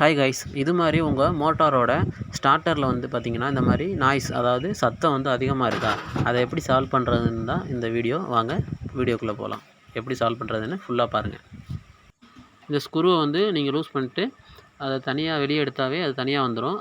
Hi guys, இது மாதிரி உங்கள் மோட்டாரோட ஸ்டார்ட்டரில் வந்து பார்த்திங்கன்னா இந்த மாதிரி நாய்ஸ், அதாவது சத்தம் வந்து அதிகமாக இருக்கா, அதை எப்படி சால்வ் பண்ணுறதுன்னு தான் இந்த வீடியோ. வாங்க வீடியோக்குள்ளே போகலாம். எப்படி சால்வ் பண்ணுறதுன்னு ஃபுல்லாக பாருங்கள். இந்த ஸ்க்ரூவை வந்து நீங்கள் லூஸ் பண்ணிட்டு அதை தனியாக வெளியே எடுத்தாவே அது தனியாக வந்துடும்.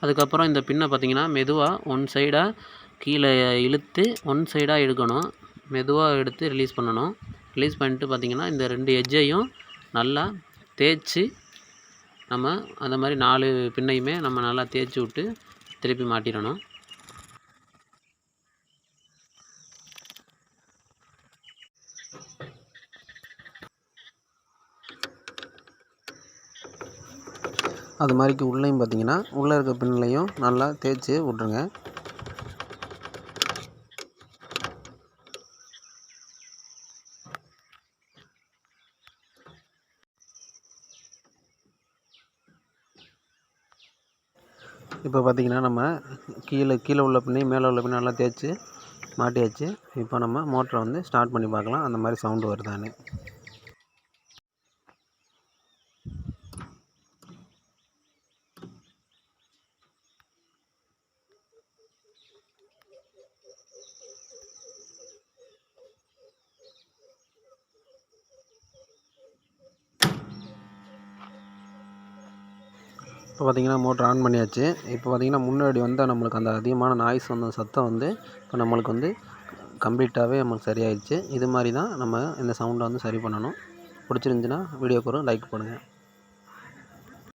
அதுக்கப்புறம் இந்த பின்னை பார்த்திங்கன்னா மெதுவாக ஒன் சைடாக கீழே இழுத்து ஒன் சைடாக எடுக்கணும். மெதுவாக எடுத்து ரிலீஸ் பண்ணணும். ரிலீஸ் பண்ணிட்டு பார்த்திங்கன்னா இந்த 2 எட்ஜையும் நல்லா தேய்ச்சி நம்ம அந்த மாதிரி 4 பின்னையுமே நம்ம நல்லா தேய்ச்சி விட்டு திருப்பி மாட்டிடணும். அது மாதிரிக்கு உள்ளேயும் பார்த்திங்கன்னா உள்ளே இருக்க பின்லையும் நல்லா தேய்ச்சி விட்ருங்க. இப்போ பார்த்திங்கன்னா நம்ம கீழே உள்ள பின்னையும் மேலே உள்ள பின்னை நல்லா தேய்ச்சி மாட்டியாச்சு. இப்போ நம்ம மோட்டரை வந்து ஸ்டார்ட் பண்ணி பார்க்கலாம் அந்த மாதிரி சவுண்டு வருதான்னு. இப்போ பார்த்திங்கன்னா மோட்ரு ஆன் பண்ணியாச்சு. இப்போ பார்த்திங்கன்னா முன்னாடி வந்தால் நம்மளுக்கு அந்த அதிகமான நாய்ஸ் வந்து சத்தம் வந்து இப்போ நம்மளுக்கு வந்து கம்ப்ளீட்டாகவே நம்மளுக்கு சரியாயிடுச்சு. இது மாதிரி தான் நம்ம இந்த சவுண்டை வந்து சரி பண்ணணும். பிடிச்சிருந்துச்சின்னா வீடியோக்கு ஒரு லைக் பண்ணுங்கள்.